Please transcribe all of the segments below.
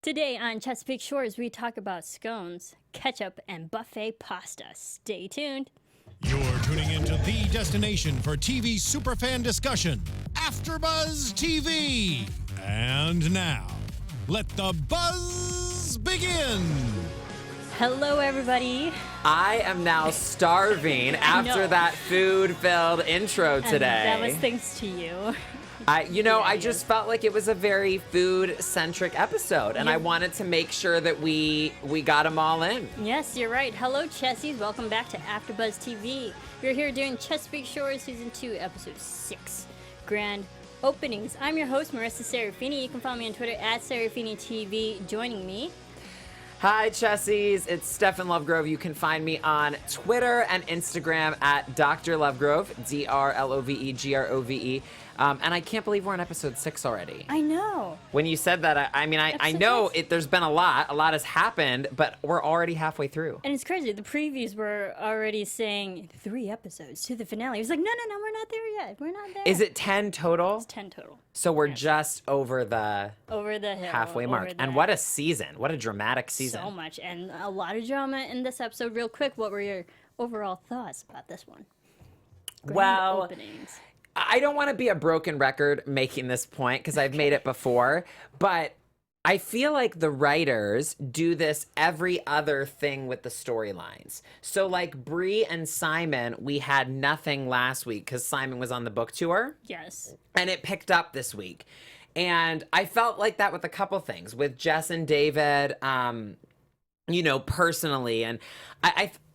Today on Chesapeake Shores, we talk about scones, ketchup, and buffet pasta. Stay tuned. You're tuning into the destination for TV superfan discussion, AfterBuzz TV. And now, let the buzz begin. Hello, everybody. I am now starving after that food-filled intro today. And that was thanks to you. I just felt like it was a very food-centric episode, and I wanted to make sure that we got them all in. Yes, you're right. Hello, Chessies. Welcome back to AfterBuzz TV. We're here doing Chesapeake Shores Season 2, Episode 6, Grand Openings. I'm your host, Marisa Serafini. You can follow me on Twitter at SeraphiniTV. Joining me... Hi, Chessies. It's Stephen Lovegrove. You can find me on Twitter and Instagram at Dr. Lovegrove, DrLovegrove. And I can't believe we're on episode 6 already. I know. When you said that, I know there's been a lot has happened, but we're already halfway through. And it's crazy. The previews were already saying 3 episodes to the finale. It was like, no, we're not there yet. We're not there. Is it 10 total? It's 10 total. So we're just over the hill, halfway mark. And what a season. What a dramatic season. So much. And a lot of drama in this episode. Real quick, what were your overall thoughts about this one? Grand openings. I don't want to be a broken record making this point because I've made it before, but I feel like the writers do this every other thing with the storylines. So like Bree and Simon, we had nothing last week because Simon was on the book tour. Yes. And it picked up this week. And I felt like that with a couple things, with Jess and David, personally. And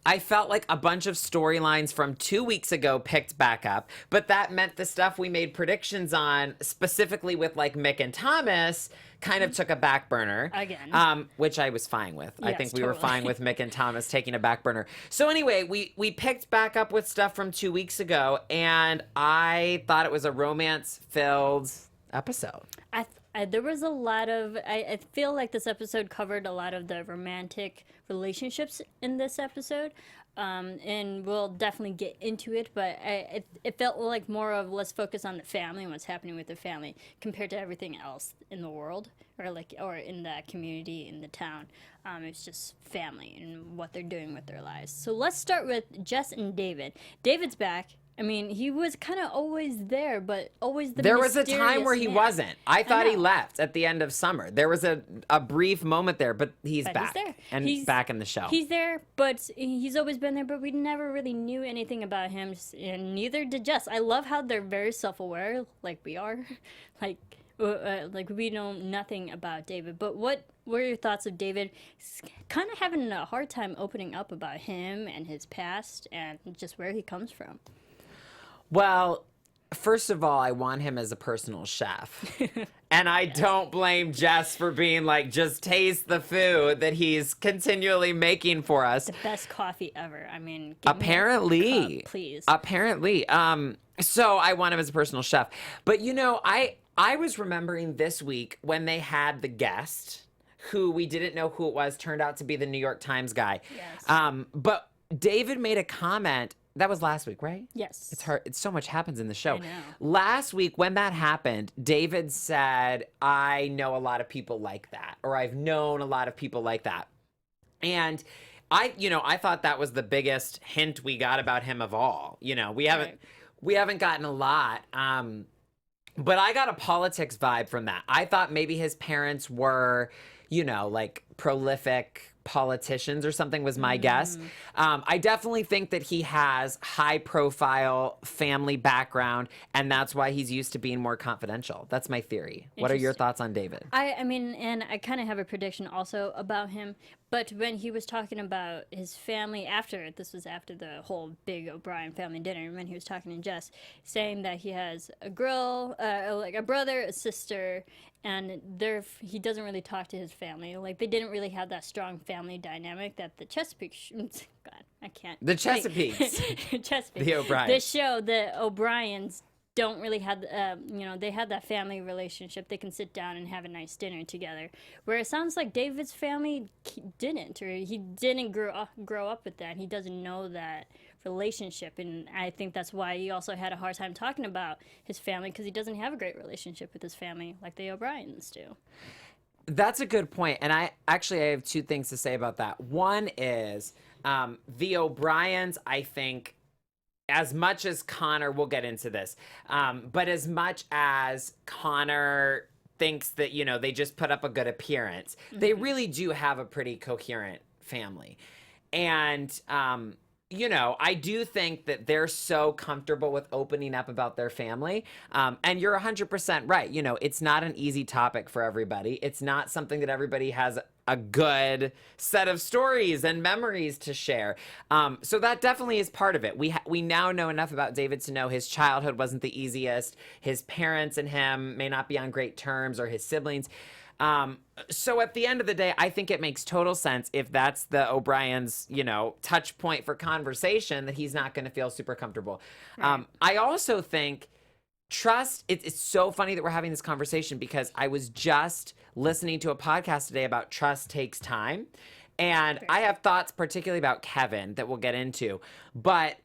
I felt like a bunch of storylines from 2 weeks ago picked back up, but that meant the stuff we made predictions on, specifically with like Mick and Thomas, kind of took a back burner. Again. Which I was fine with. Yes, I think we were fine with Mick and Thomas taking a back burner. So anyway, we picked back up with stuff from 2 weeks ago, and I thought it was a romance-filled episode. There was a lot of... I feel like this episode covered a lot of the romantic relationships in this episode. And we'll definitely get into it, but it felt like more of let's focus on the family and what's happening with the family compared to everything else in the world or in the community, in the town. It's just family and what they're doing with their lives. So let's start with Jess and David. David's back. I mean, he was kind of always there, but always the mysterious There was a time where he wasn't. I thought he left at the end of summer. There was a brief moment there, but he's back. He's there. And back in the show. He's there, but he's always been there, but we never really knew anything about him, and neither did Jess. I love how they're very self-aware, like we are. like we know nothing about David. But what were your thoughts of David kind of having a hard time opening up about him and his past and just where he comes from? Well, first of all, I want him as a personal chef. And I don't blame Jess for being like, just taste the food that he's continually making for us. The best coffee ever. I mean, apparently, give me a cup, please. Apparently. So I want him as a personal chef. But I was remembering this week when they had the guest who we didn't know who it was, turned out to be the New York Times guy. Yes. But David made a comment. That was last week, right? Yes. It's hard. It's so much happens in the show. I know. Last week when that happened, David said, I know a lot of people like that, or I've known a lot of people like that. And I thought that was the biggest hint we got about him of all. We haven't gotten a lot. But I got a politics vibe from that. I thought maybe his parents were, like prolific politicians or something was my guess. I definitely think that he has high profile family background, and that's why he's used to being more confidential. That's my theory. What are your thoughts on David? I mean, and I kind of have a prediction also about him, but when he was talking about his family this was after the whole big O'Brien family dinner, and when he was talking to Jess, saying that he has a girl, like a brother, a sister, and he doesn't really talk to his family. Like, they didn't really have that strong family dynamic that the Chesapeake... God, I can't... The Chesapeakes. Chesapeake. The O'Briens. The show, the O'Briens don't really have, they had that family relationship. They can sit down and have a nice dinner together. Where it sounds like David's family didn't, or he didn't grow up with that. He doesn't know that relationship, and I think that's why he also had a hard time talking about his family, because he doesn't have a great relationship with his family like the O'Briens do. That's a good point. And I have two things to say about that. One is the O'Briens, I think, as much as Connor, we'll get into this, but as much as Connor thinks that, you know, they just put up a good appearance, they really do have a pretty coherent family. And, you know, I do think that they're so comfortable with opening up about their family. And you're 100% right. You know, it's not an easy topic for everybody. It's not something that everybody has a good set of stories and memories to share. So that definitely is part of it. We now know enough about David to know his childhood wasn't the easiest. His parents and him may not be on great terms, or his siblings. So at the end of the day, I think it makes total sense if that's the O'Brien's, you know, touch point for conversation, that he's not going to feel super comfortable. Right. I also think trust, it's so funny that we're having this conversation, because I was just listening to a podcast today about trust takes time. And I have thoughts particularly about Kevin that we'll get into. But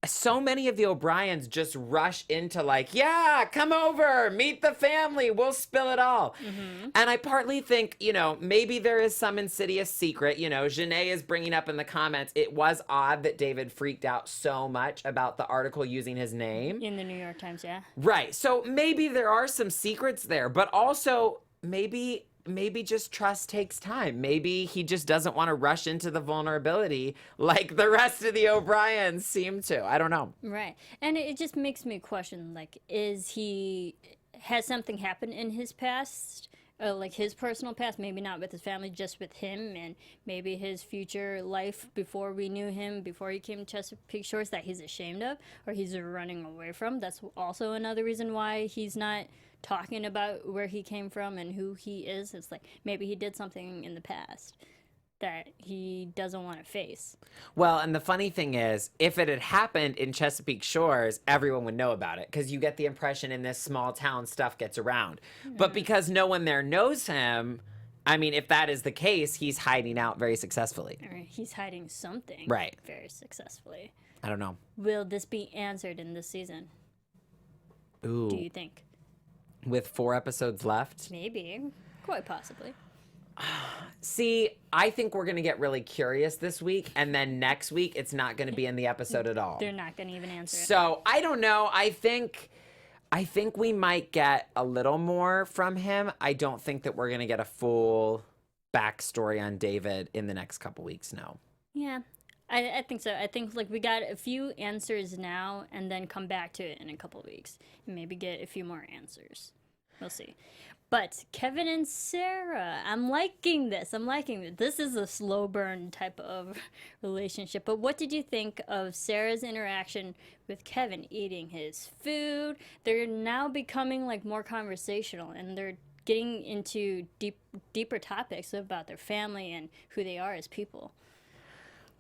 so many of the O'Briens just rush into like, yeah, come over, meet the family, we'll spill it all. And I partly think, you know, maybe there is some insidious secret. You know, Janae is bringing up in the comments, it was odd that David freaked out so much about the article using his name. In the New York Times, yeah. Right. So maybe there are some secrets there, but also maybe just trust takes time. Maybe he just doesn't want to rush into the vulnerability like the rest of the O'Briens seem to. I don't know. Right. And it just makes me question, like, has something happened in his past, like his personal past, maybe not with his family, just with him, and maybe his future life before we knew him, before he came to Chesapeake Shores, that he's ashamed of, or he's running away from. That's also another reason why he's not talking about where he came from and who he is. It's like maybe he did something in the past that he doesn't want to face. Well, and the funny thing is, if it had happened in Chesapeake Shores, everyone would know about it, because you get the impression in this small town stuff gets around. But because no one there knows him, I mean, if that is the case, he's hiding out very successfully. Or he's hiding something very successfully. I don't know. Will this be answered in this season? Ooh. Do you think? With 4 episodes left? Maybe. Quite possibly. See, I think we're going to get really curious this week, and then next week it's not going to be in the episode at all. They're not going to even answer it. So, I don't know. I think we might get a little more from him. I don't think that we're going to get a full backstory on David in the next couple weeks, no. Yeah. I think so. I think like we got a few answers now, and then come back to it in a couple of weeks and maybe get a few more answers. We'll see. But Kevin and Sarah, I'm liking this. This is a slow burn type of relationship. But what did you think of Sarah's interaction with Kevin eating his food? They're now becoming like more conversational, and they're getting into deeper topics about their family and who they are as people.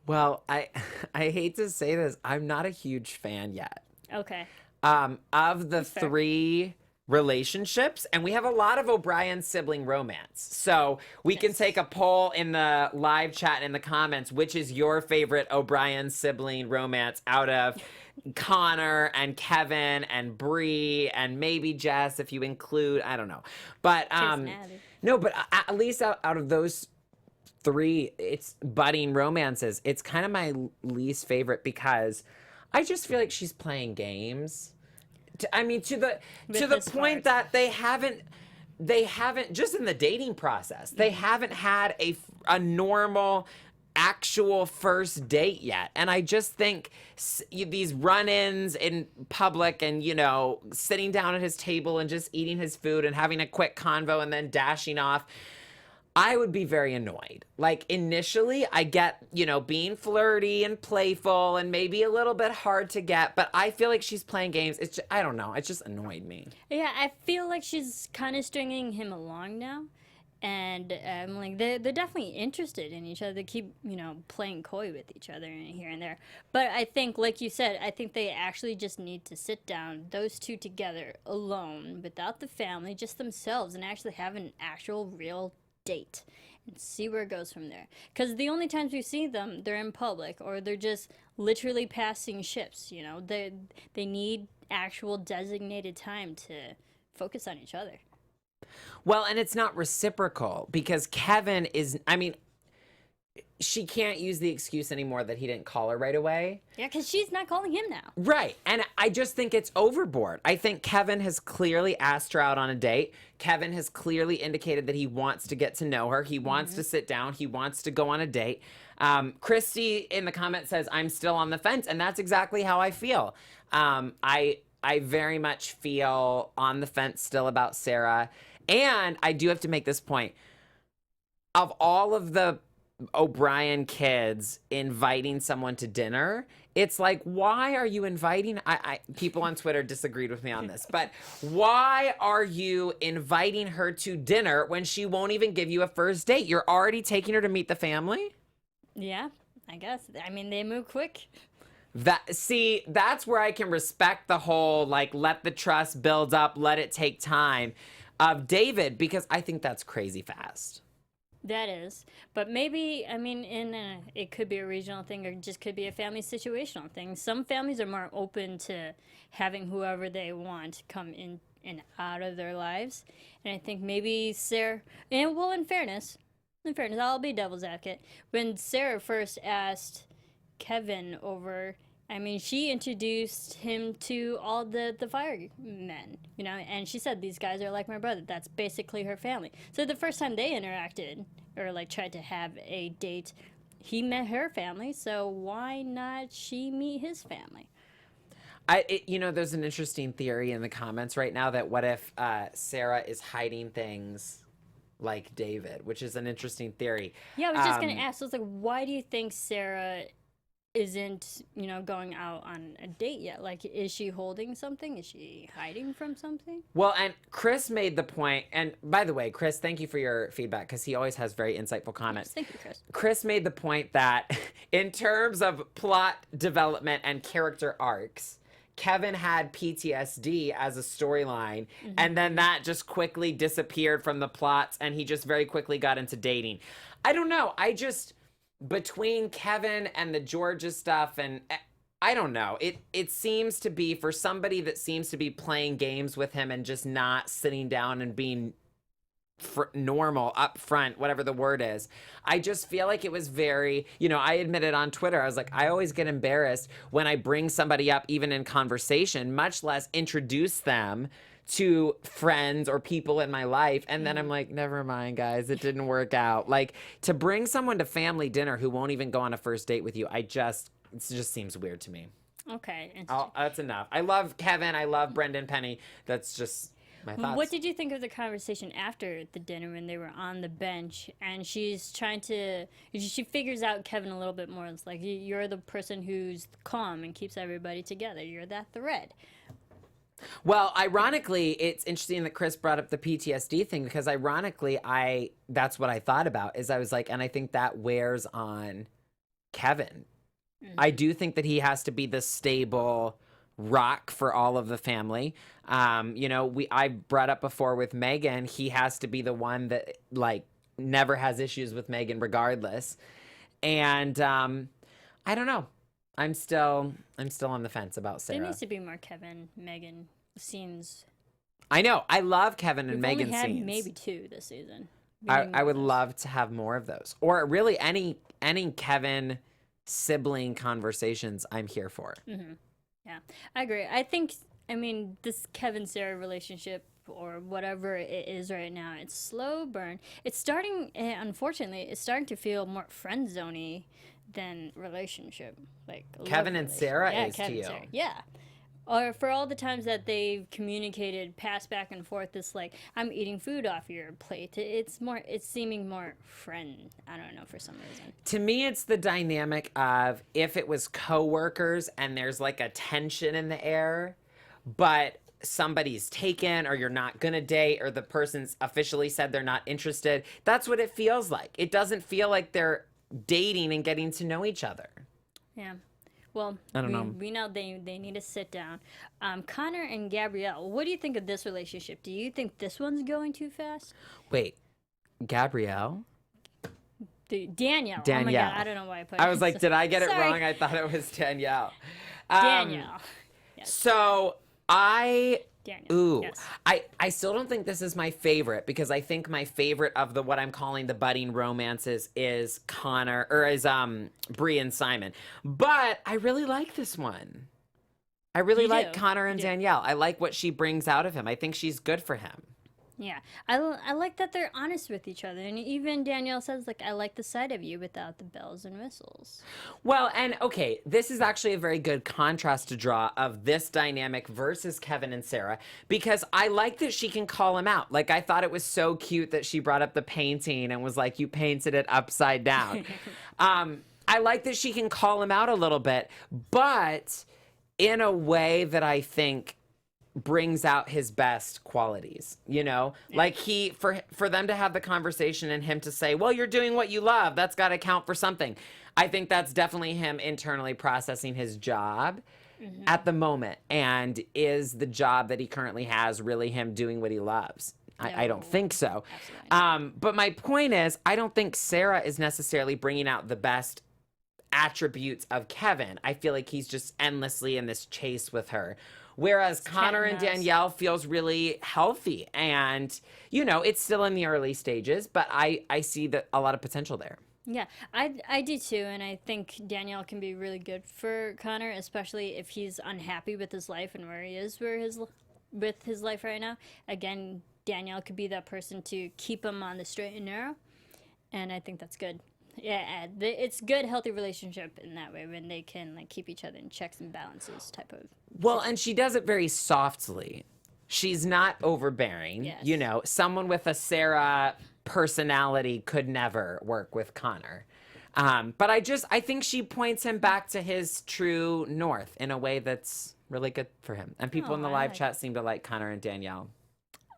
Well, I hate to say this, I'm not a huge fan yet. Okay. Of the 3 relationships, and we have a lot of O'Brien sibling romance. So we can take a poll in the live chat and in the comments, which is your favorite O'Brien sibling romance out of Connor and Kevin and Bree and maybe Jess, if you include, I don't know. But no, but at least out of those 3, it's budding romances. It's kind of my least favorite, because I just feel like she's playing games. I mean, to the point that they haven't just in the dating process, they haven't had a normal actual first date yet. And I just think these run-ins in public, and, you know, sitting down at his table and just eating his food and having a quick convo and then dashing off, I would be very annoyed. Like, initially, I get, you know, being flirty and playful and maybe a little bit hard to get, but I feel like she's playing games. It's just, I don't know. It just annoyed me. Yeah, I feel like she's kind of stringing him along now. And like they're definitely interested in each other. They keep, you know, playing coy with each other here and there. But I think, like you said, I think they actually just need to sit down, those 2 together, alone, without the family, just themselves, and actually have an actual real date and see where it goes from there. Because the only times we see them, they're in public, or they're just literally passing ships. You know, they need actual designated time to focus on each other. Well, and it's not reciprocal because Kevin is, I mean, she can't use the excuse anymore that he didn't call her right away. Yeah, because she's not calling him now. Right. And I just think it's overboard. I think Kevin has clearly asked her out on a date. Kevin has clearly indicated that he wants to get to know her. He wants to sit down. He wants to go on a date. Christy in the comments says, I'm still on the fence. And that's exactly how I feel. I very much feel on the fence still about Sarah. And I do have to make this point. Of all of the O'Brien kids inviting someone to dinner, it's like, why are you inviting? People on Twitter disagreed with me on this, but why are you inviting her to dinner when she won't even give you a first date? You're already taking her to meet the family? Yeah, I guess. I mean, they move quick. That's where I can respect the whole, like, let the trust build up, let it take time of David, because I think that's crazy fast. That is. But maybe, I mean, it could be a regional thing or just could be a family situational thing. Some families are more open to having whoever they want come in and out of their lives. And I think maybe Sarah, and well, in fairness, I'll be devil's advocate. When Sarah first asked Kevin over, I mean, she introduced him to all the firemen, you know, and she said, these guys are like my brother. That's basically her family. So the first time they interacted or like tried to have a date, he met her family. So why not she meet his family? There's an interesting theory in the comments right now that what if Sarah is hiding things like David, which is an interesting theory. Yeah, I was just going to ask. So it's like, why do you think Sarah isn't, going out on a date yet? Like, is she holding something? Is she hiding from something? Well, and Chris made the point, and by the way, Chris, thank you for your feedback because he always has very insightful comments. Yes, thank you, Chris. Chris made the point that in terms of plot development and character arcs, Kevin had PTSD as a storyline, and then that just quickly disappeared from the plots, and he just very quickly got into dating. I don't know. Between Kevin and the Georgia stuff, and I don't know, it seems to be, for somebody that seems to be playing games with him and just not sitting down and being normal, upfront, whatever the word is, I just feel like it was very, I admitted on Twitter, I was like, I always get embarrassed when I bring somebody up, even in conversation, much less introduce them to friends or people in my life, and then I'm like, never mind, guys, it didn't work out. Like, to bring someone to family dinner who won't even go on a first date with you, it just seems weird to me. Okay. That's enough. I love Kevin. I love Brendan Penny. That's just my thoughts. What did you think of the conversation after the dinner when they were on the bench and she figures out Kevin a little bit more? It's like, you're the person who's calm and keeps everybody together. You're that thread. Well, ironically, it's interesting that Chris brought up the PTSD thing because ironically, that's what I thought about is I was like, and I think that wears on Kevin. I do think that he has to be the stable rock for all of the family. I brought up before with Megan, he has to be the one that like never has issues with Megan regardless. And I don't know. I'm still on the fence about Sarah. There needs to be more Kevin, Megan scenes. I know. I love Kevin and Megan scenes. We've only had scenes. maybe 2 this season. I would love to have more of those. Or really any Kevin sibling conversations I'm here for. Mm-hmm. Yeah, I agree. This Kevin-Sarah relationship or whatever it is right now, it's slow burn. It's starting, unfortunately, it's starting to feel more friend-zoney than relationship. Like Kevin and Sarah is Kevin to you. Sarah. Yeah. Or for all the times that they've communicated, passed back and forth, this like, I'm eating food off your plate. It's seeming more friend. I don't know, for some reason. To me, it's the dynamic of if it was coworkers and there's like a tension in the air, but somebody's taken or you're not going to date or the person's officially said they're not interested. That's what it feels like. It doesn't feel like they're dating and getting to know each other. Yeah. Well, I don't know. We know they need to sit down. Connor and Gabrielle, what do you think of this relationship? Do you think this one's going too fast? Wait, Gabrielle? Danielle. Oh my God, I don't know why I put it. I was like, did I get it wrong? I thought it was Danielle. Danielle. Yes. So I Daniel. Ooh, Yes. I still don't think this is my favorite because I think my favorite of the what I'm calling the budding romances is Connor or is Bree and Simon. But I really like this one. I really You like do. Connor and You do. Danielle. I like what she brings out of him. I think she's good for him. Yeah, I like that they're honest with each other, and even Danielle says like, I like the side of you without the bells and whistles. Well, and okay, this is actually a very good contrast to draw of this dynamic versus Kevin and Sarah because I like that she can call him out. Like, I thought it was so cute that she brought up the painting and was like, you painted it upside down. I like that she can call him out a little bit, but in a way that I think brings out his best qualities, you know? Like for them to have the conversation and him to say, well, you're doing what you love. That's got to count for something. I think that's definitely him internally processing his job at the moment. And is the job that he currently has really him doing what he loves? I don't think so. But my point is, I don't think Sarah is necessarily bringing out the best attributes of Kevin. I feel like he's just endlessly in this chase with her. Whereas Connor and Danielle feels really healthy. And, you know, it's still in the early stages, but I see that a lot of potential there. Yeah, I do too, and I think Danielle can be really good for Connor, especially if he's unhappy with his life and where he is with his life right now. Again, Danielle could be that person to keep him on the straight and narrow, and I think that's good. Yeah, it's good, healthy relationship in that way when they can like keep each other in checks and balances type of. Well, and she does it very softly. She's not overbearing. Yes. You know, someone with a Sarah personality could never work with Connor. But I think she points him back to his true north in a way that's really good for him. And people in the live chat seem to like Connor and Danielle.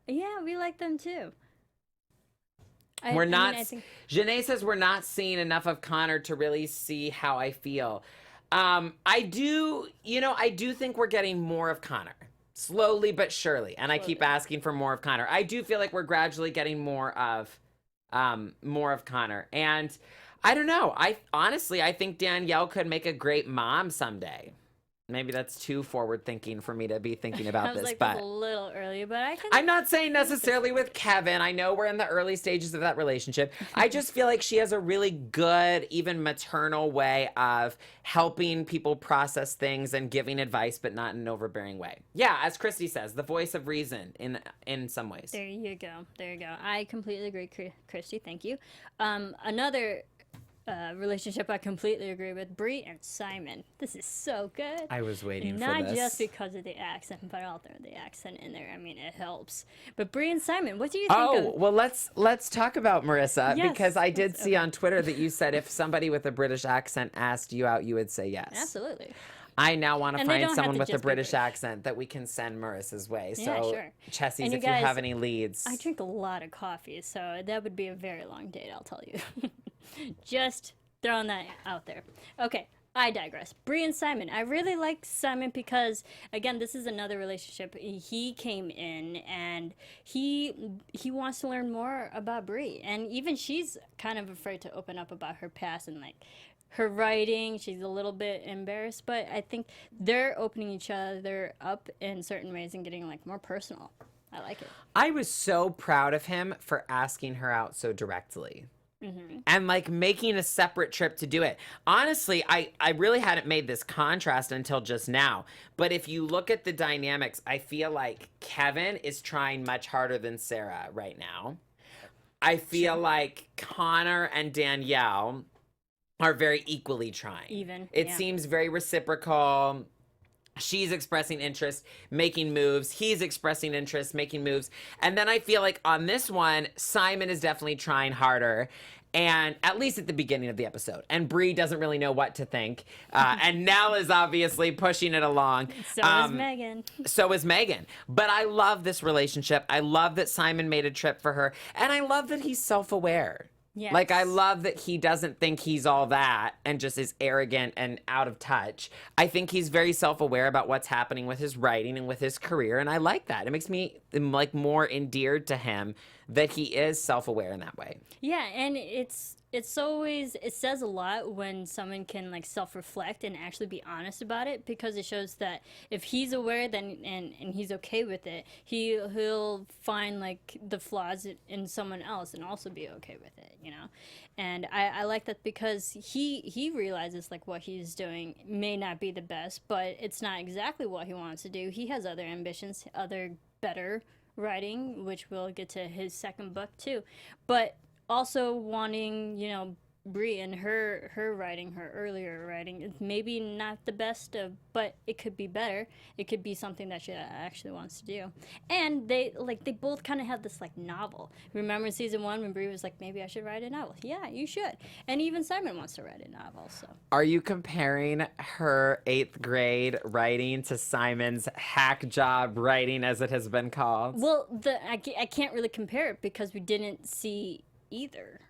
Yeah, we like them too. Janae says we're not seeing enough of Connor to really see how I feel. I do think we're getting more of Connor. Slowly but surely. And I keep asking for more of Connor. I do feel like we're gradually getting more of Connor. And I don't know. I think Danielle could make a great mom someday. Maybe that's too forward thinking for me to be thinking about this, but that's a little early, but I'm not saying necessarily with Kevin. I know we're in the early stages of that relationship. I just feel like she has a really good, even maternal way of helping people process things and giving advice, but not in an overbearing way. Yeah, as Christy says, the voice of reason in some ways. There you go. I completely agree, Christy. Thank you. Another relationship I completely agree with, Bree and Simon. This is so good. I was waiting for this. Not just because of the accent, but also the accent in there. I mean, it helps. But Bree and Simon, what do you think of? Well, let's talk about Marisa, Yes, because I did see on Twitter that you said if somebody with a British accent asked you out, you would say yes. Absolutely. I now want to And they find don't someone have to with a just be British British. accent that we can send Marissa's way. Yeah, So, sure. Chessies, And if you you guys, have any leads. I drink a lot of coffee, so that would be a very long date, I'll tell you. Just throwing that out there. Okay, I digress. Bree and Simon. I really like Simon because, again, this is another relationship. He came in and he wants to learn more about Bree, and even she's kind of afraid to open up about her past and like her writing. She's a little bit embarrassed, but I think they're opening each other up in certain ways and getting like more personal. I like it. I was so proud of him for asking her out so directly. And like making a separate trip to do it. Honestly, I really hadn't made this contrast until just now. But if you look at the dynamics, I feel like Kevin is trying much harder than Sarah right now. I feel like Connor and Danielle are very equally trying. It seems very reciprocal. She's expressing interest, making moves. He's expressing interest, making moves. And then I feel like on this one, Simon is definitely trying harder. And at least at the beginning of the episode. And Bree doesn't really know what to think. And Nell is obviously pushing it along. So is Megan. So is Megan. But I love this relationship. I love that Simon made a trip for her. And I love that he's self-aware. Yes. Like, I love that he doesn't think he's all that and just is arrogant and out of touch. I think he's very self-aware about what's happening with his writing and with his career, and I like that. It makes me, like, more endeared to him that he is self-aware in that way. Yeah, and it's it says a lot when someone can like self-reflect and actually be honest about it, because it shows that if he's aware then and he's okay with it, he'll find like the flaws in someone else and also be okay with it, you know. And I like that because he realizes like what he's doing may not be the best, but it's not exactly what he wants to do. He has other ambitions, other better writing, which we'll get to his second book too, but also wanting, you know, Brie and her writing, her earlier writing, is maybe not the best of, but it could be better. It could be something that she actually wants to do. And they both kind of had this like novel. Remember in season 1 when Brie was like, maybe I should write a novel? Yeah, you should. And even Simon wants to write a novel. So Are you comparing her 8th grade writing to Simon's hack job writing, as it has been called? well, I can't really compare it because we didn't see either.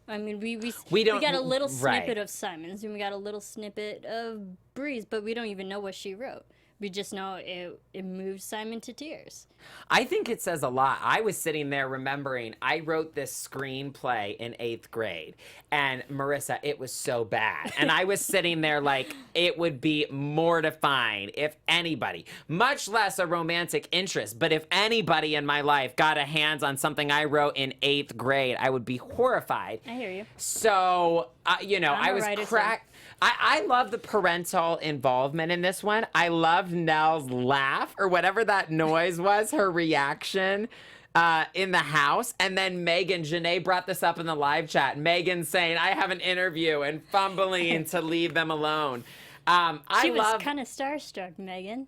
I mean, we got a little right. snippet of Simon's and we got a little snippet of Bree's, but we don't even know what she wrote. We just know it moved Simon to tears. I think it says a lot. I was sitting there remembering I wrote this screenplay in 8th grade, and Marissa, it was so bad. And I was sitting there like, it would be mortifying if anybody, much less a romantic interest, but if anybody in my life got a hands on something I wrote in 8th grade, I would be horrified. I hear you. So, you know, I'm I a was writer, cracked. I love the parental involvement in this one. I loved Nell's laugh, or whatever that noise was, her reaction in the house. And then Megan, Janae brought this up in the live chat. Megan saying, I have an interview, and fumbling to leave them alone. She was kind of starstruck, Megan.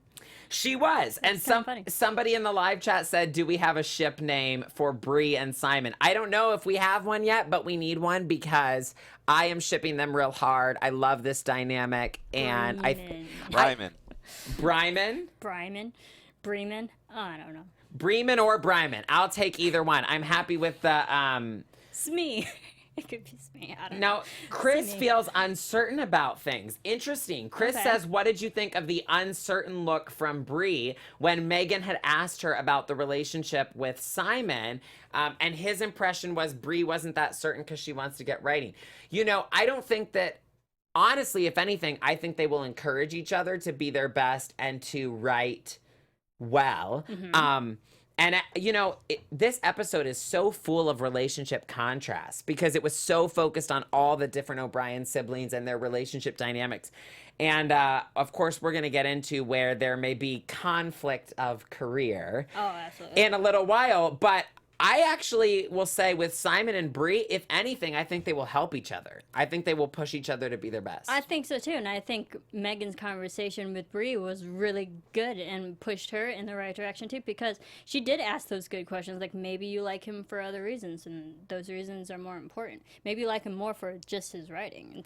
She was. And somebody in the live chat said, do we have a ship name for Brie and Simon? I don't know if we have one yet, but we need one because I am shipping them real hard. I love this dynamic. And Bryman. Bryman? Bremen. Oh, I don't know. Bremen or Bryman. I'll take either one. I'm happy with the... Smee. It could be Smee. I don't Now, know. Chris Smee. feels uncertain about things. Interesting. Chris Okay. says, what did you think of the uncertain look from Brie when Megan had asked her about the relationship with Simon? And his impression was Brie wasn't that certain because she wants to get writing. You know, I don't think that, honestly, if anything, I think they will encourage each other to be their best and to write well. And, you know, this episode is so full of relationship contrasts because it was so focused on all the different O'Brien siblings and their relationship dynamics. And, of course, we're going to get into where there may be conflict of career in a little while. But I actually will say with Simon and Brie, if anything, I think they will help each other. I think they will push each other to be their best. I think so too, and I think Megan's conversation with Brie was really good and pushed her in the right direction too, because she did ask those good questions, like maybe you like him for other reasons, and those reasons are more important. Maybe you like him more for just his writing.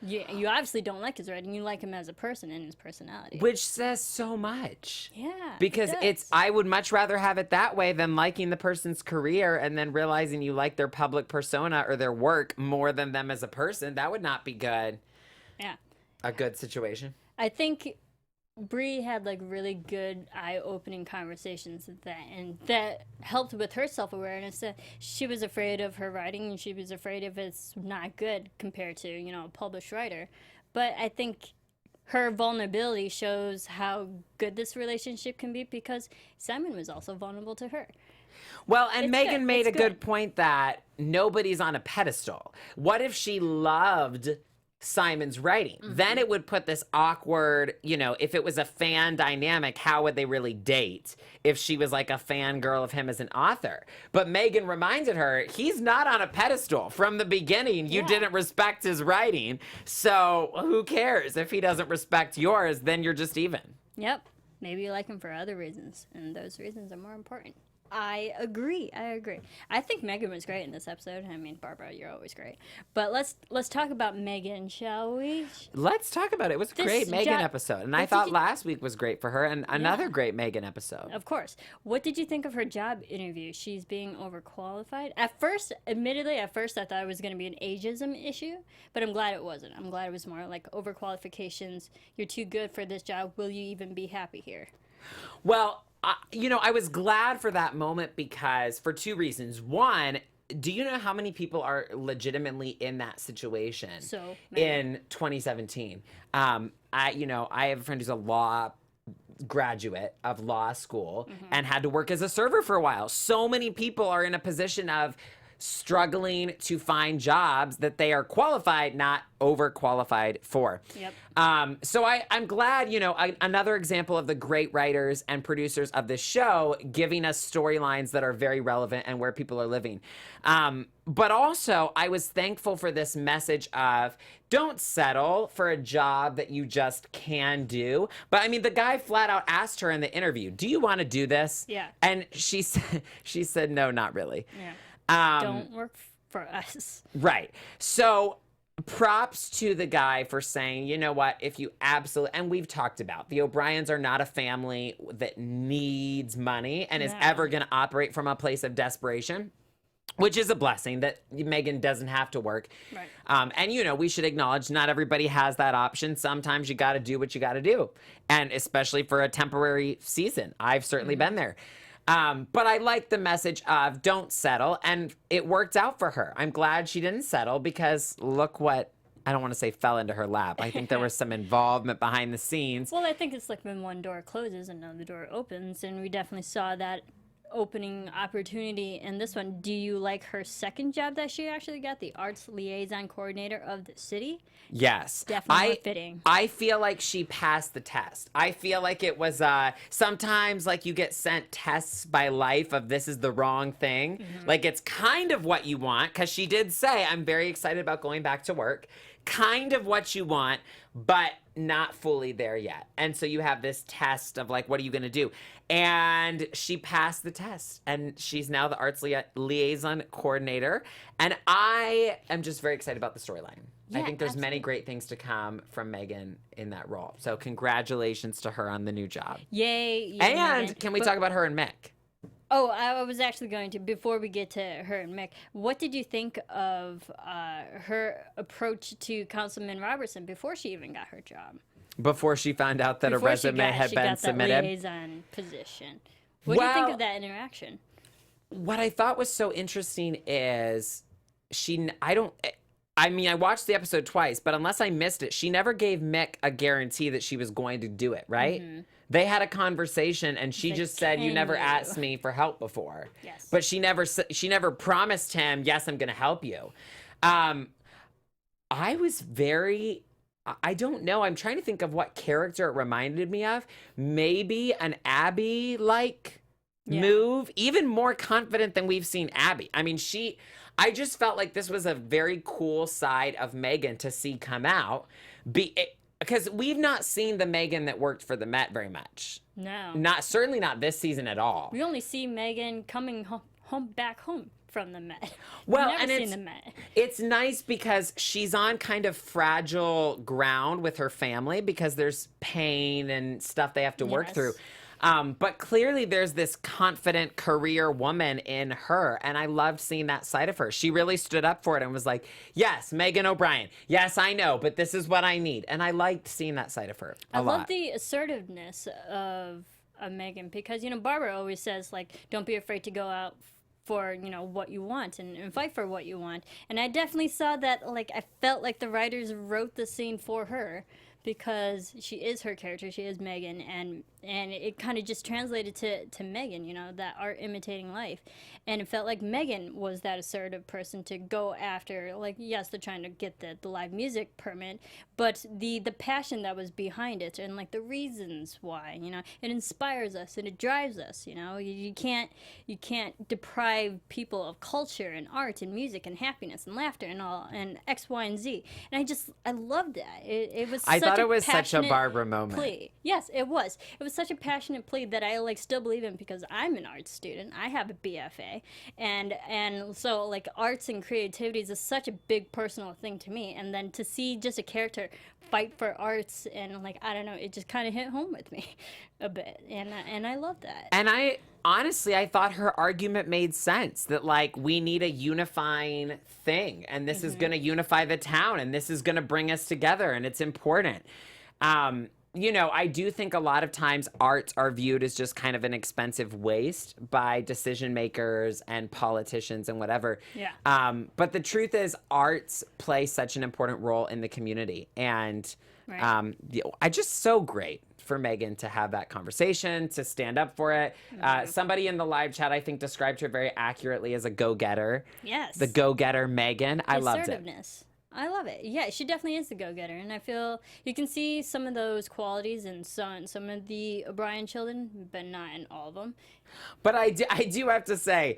You obviously don't like his writing. You like him as a person and his personality. Which says so much. Yeah. Because I would much rather have it that way than liking the person's career and then realizing you like their public persona or their work more than them as a person. That would not be good. Yeah. A good situation. I think Brie had like really good eye-opening conversations that helped with her self-awareness. She was afraid of her writing and she was afraid if it's not good compared to, you know, a published writer. But I think her vulnerability shows how good this relationship can be because Simon was also vulnerable to her. Well, and It's Megan good. made It's a good good. point that nobody's on a pedestal. What if she loved Simon's writing? Then it would put this awkward, you know, if it was a fan dynamic, how would they really date if she was like a fangirl of him as an author? But Megan reminded her, he's not on a pedestal. From the beginning, you didn't respect his writing. So who cares? If he doesn't respect yours, then you're just even. Yep. Maybe you like him for other reasons, and those reasons are more important. I agree. I think Megan was great in this episode. I mean, Barbara, you're always great. But let's talk about Megan, shall we? Let's talk about it. It was a great Megan episode. And I thought last week was great for her, and another great Megan episode. Of course. What did you think of her job interview? She's being overqualified. At first, admittedly, I thought it was going to be an ageism issue, but I'm glad it wasn't. I'm glad it was more like overqualifications. You're too good for this job. Will you even be happy here? Well, you know, I was glad for that moment because for two reasons. One, do you know how many people are legitimately in that situation? So many. In 2017, I have a friend who's a law graduate of law school and had to work as a server for a while. So many people are in a position of struggling to find jobs that they are qualified, not overqualified for. Yep. So I'm glad, another example of the great writers and producers of this show giving us storylines that are very relevant and where people are living. But also, I was thankful for this message of don't settle for a job that you just can do. But I mean, the guy flat out asked her in the interview, do you want to do this? Yeah. And she said, no, not really. Yeah. Don't work for us. Right. So props to the guy for saying, you know what, if you absolutely, and we've talked about, the O'Briens are not a family that needs money and is ever going to operate from a place of desperation, which is a blessing that Megan doesn't have to work. Right. And, we should acknowledge not everybody has that option. Sometimes you got to do what you got to do. And especially for a temporary season. I've certainly been there. But I like the message of don't settle, and it worked out for her. I'm glad she didn't settle because look what, I don't want to say fell into her lap. I think there was some involvement behind the scenes. Well, I think it's like when one door closes, another door opens, and we definitely saw that opening opportunity in this one. Do you like her second job that she actually got, the arts liaison coordinator of the city? Yes. Definitely more fitting. I feel like she passed the test. I feel like it was sometimes like you get sent tests by life of this is the wrong thing. Like it's kind of what you want, because she did say, I'm very excited about going back to work. Kind of what you want, but not fully there yet. And so you have this test of like, what are you going to do? And she passed the test, and she's now the arts liaison coordinator. And I am just very excited about the storyline. I think there's many great things to come from Megan in that role. So congratulations to her on the new job. Yay. And Megan. can we talk about her and Mick? Oh, I was actually going to, before we get to her and Mick, what did you think of her approach to Councilman Robertson before she even got her job? Before she found out that Before a resume had been submitted? That liaison position. What do you think of that interaction? What I thought was so interesting is I watched the episode twice, but unless I missed it, she never gave Mick a guarantee that she was going to do it, right? They had a conversation, and she just said, you never asked me for help before. Yes. But she never promised him, yes, I'm going to help you. I don't know. I'm trying to think of what character it reminded me of. Maybe an Abby-like move, even more confident than we've seen Abby. I mean, I just felt like this was a very cool side of Megan to see come out. Because we've not seen the Megan that worked for the Met very much. No. Certainly not this season at all. We only see Megan coming back home from the Met. Well, We've never and seen the Met. It's nice because she's on kind of fragile ground with her family because there's pain and stuff they have to work through. But clearly there's this confident career woman in her, and I loved seeing that side of her. She really stood up for it and was like, yes, Megan O'Brien. Yes, I know, but this is what I need. And I liked seeing that side of her a lot. I love the assertiveness of Megan because, Barbara always says, like, don't be afraid to go out for, what you want and fight for what you want. And I definitely saw that, like, I felt like the writers wrote the scene for her because she is her character, she is Megan, and it kind of just translated to Megan, that art imitating life. And it felt like Megan was that assertive person to go after, like, yes, they're trying to get the live music permit, but the passion that was behind it and, like, the reasons why, it inspires us and it drives us, You can't deprive people of culture and art and music and happiness and laughter and all, and X, Y, and Z. And I loved that. It was I thought it was such a passionate Barbara moment. plea. Yes, it was. It was such a passionate plea that I still believe in because I'm an art student. I have a BFA, and so like arts and creativity is such a big personal thing to me. And then to see just a character fight for arts and I don't know, it just kind of hit home with me a bit, and I love that. And I thought her argument made sense that we need a unifying thing, and this is going to unify the town, and this is going to bring us together, and it's important. you know, I do think a lot of times arts are viewed as just kind of an expensive waste by decision makers and politicians and whatever. Yeah. But the truth is, arts play such an important role in the community. And Right. I just so great for Megan to have that conversation, to stand up for it. Somebody in the live chat, I think, described her very accurately as a go-getter. Yes. The go-getter Megan. I loved it. Assertiveness. I love it. Yeah, she definitely is the go-getter, and I feel you can see some of those qualities in some of the O'Brien children, but not in all of them. But I do have to say,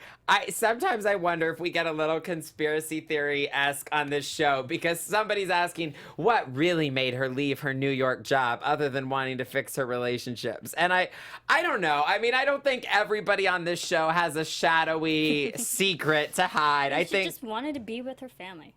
sometimes I wonder if we get a little conspiracy theory-esque on this show, because somebody's asking what really made her leave her New York job other than wanting to fix her relationships. And I don't know. I mean, I don't think everybody on this show has a shadowy secret to hide. I She think just wanted to be with her family.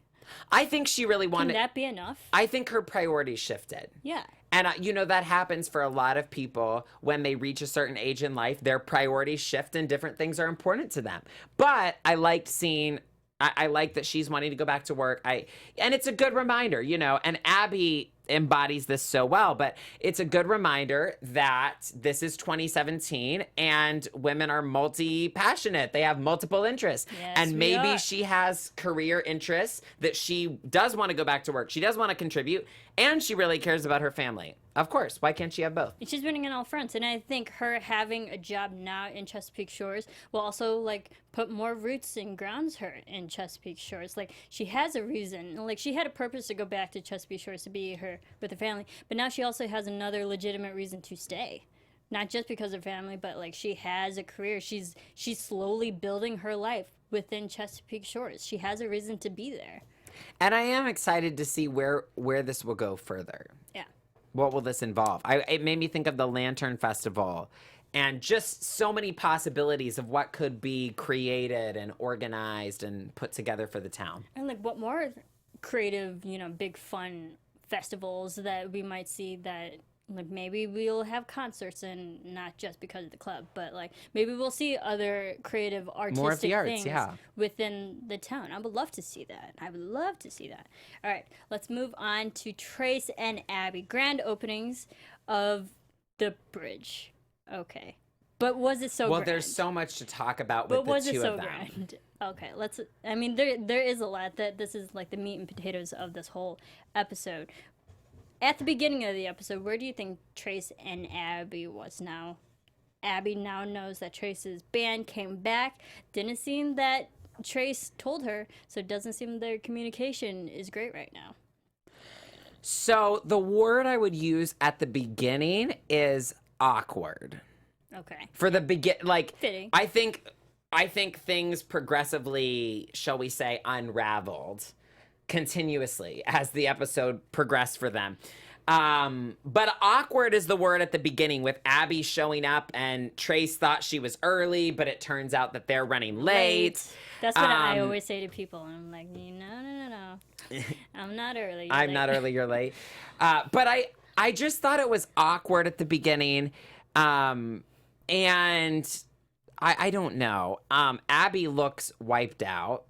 I think she really Can wanted. that be enough? I think her priorities shifted. Yeah. And, you know, that happens for a lot of people when they reach a certain age in life. Their priorities shift and different things are important to them. But I liked seeing, I like that she's wanting to go back to work. And it's a good reminder, you know, and Abby embodies this so well, but it's a good reminder that this is 2017 and women are multi-passionate. They have multiple interests. Yes, and we maybe are. she has career interests that she does want to go back to work. She does want to contribute, and she really cares about her family. Of course, why can't she have both? She's winning on all fronts, and I think her having a job now in Chesapeake Shores will also like put more roots and grounds her in Chesapeake Shores. Like she has a reason, like she had a purpose to go back to Chesapeake Shores to be her with her family, but now she also has another legitimate reason to stay, not just because of family, but like she has a career. She's slowly building her life within Chesapeake Shores. She has a reason to be there. And I am excited to see where this will go further. Yeah. What will this involve? It made me think of the Lantern Festival and just so many possibilities of what could be created and organized and put together for the town. And like what more creative, you know, big fun festivals that we might see that like maybe we'll have concerts and not just because of the club, but like maybe we'll see other creative artistic arts, things yeah. within the town. I would love to see that. I would love to see that. All right, let's move on to Trace and Abby. Grand openings of the bridge. Okay. But was it so Well, grand? there's so much to talk about with But the was two it so of them. grand? Okay, let's. I mean, there is a lot that this is like the meat and potatoes of this whole episode. At the beginning of the episode, where do you think Trace and Abby was now? Abby now knows that Trace's band came back. Didn't seem that Trace told her, so it doesn't seem their communication is great right now. So the word I would use at the beginning is awkward. Okay. For the like, Fitting. I think things progressively, shall we say, unraveled continuously as the episode progressed for them. But awkward is the word at the beginning, with Abby showing up and Trace thought she was early, but it turns out that they're running late. That's what I always say to people. I'm like, no. I'm not early. You're I'm late." not early, you're late. But I just thought it was awkward at the beginning. And I don't know. Abby looks wiped out.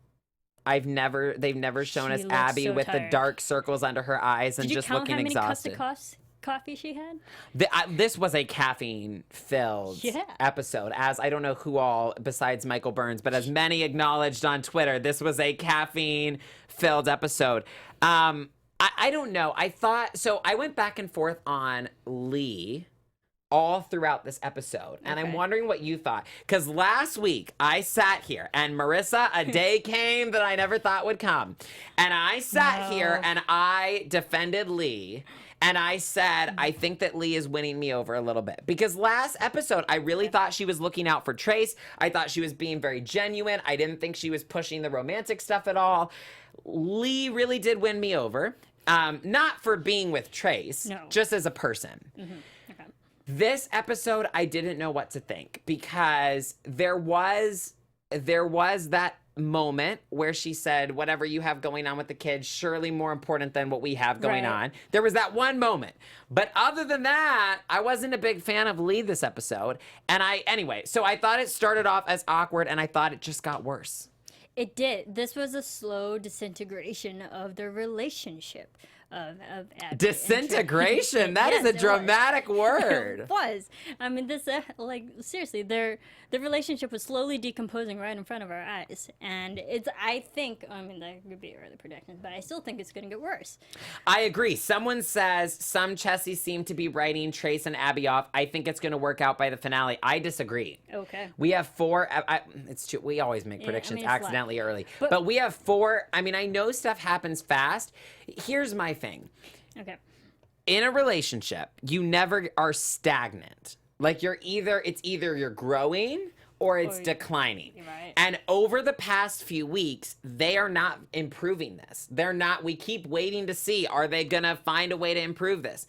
They've never shown She us looks Abby so with the tired. dark circles under her eyes and Did you just count looking how many exhausted. cups of coffee she had? This was a caffeine-filled Yeah. episode, as I don't know who all besides Michael Burns, but as many acknowledged on Twitter, this was a caffeine-filled episode. I don't know. I went back and forth on Lee all throughout this episode. And I'm Okay. wondering what you thought. Because last week I sat here and Marissa, a day came that I never thought would come. And I sat here and I defended Lee. And I said, I think that Lee is winning me over a little bit. Because last episode, I really thought she was looking out for Trace. I thought she was being very genuine. I didn't think she was pushing the romantic stuff at all. Lee really did win me over. Not for being with Trace, No. just as a person. Okay. This episode, I didn't know what to think, because there was that moment where she said, whatever you have going on with the kids, surely more important than what we have going Right. on. There was that one moment. But other than that, I wasn't a big fan of Lee this episode. And so I thought it started off as awkward, and I thought it just got worse. It did. This was a slow disintegration of the relationship. of Abby. Disintegration. That is Yes, a dramatic word. It was. I mean, this like seriously, the relationship was slowly decomposing right in front of our eyes, and it's. I think. I mean, that could be early predictions, but I still think it's going to get worse. I agree. Someone says some Chessies seem to be writing Trace and Abby off. I think it's going to work out by the finale. I disagree. Okay. We have 4. It's too. We always make predictions accidentally early, but we have 4. I mean, I know stuff happens fast. Here's my thing. Okay. In a relationship, you never are stagnant. Like it's either you're growing or it's declining. Right. And over the past few weeks, they are not improving this. They're not. We keep waiting to see, are they going to find a way to improve this?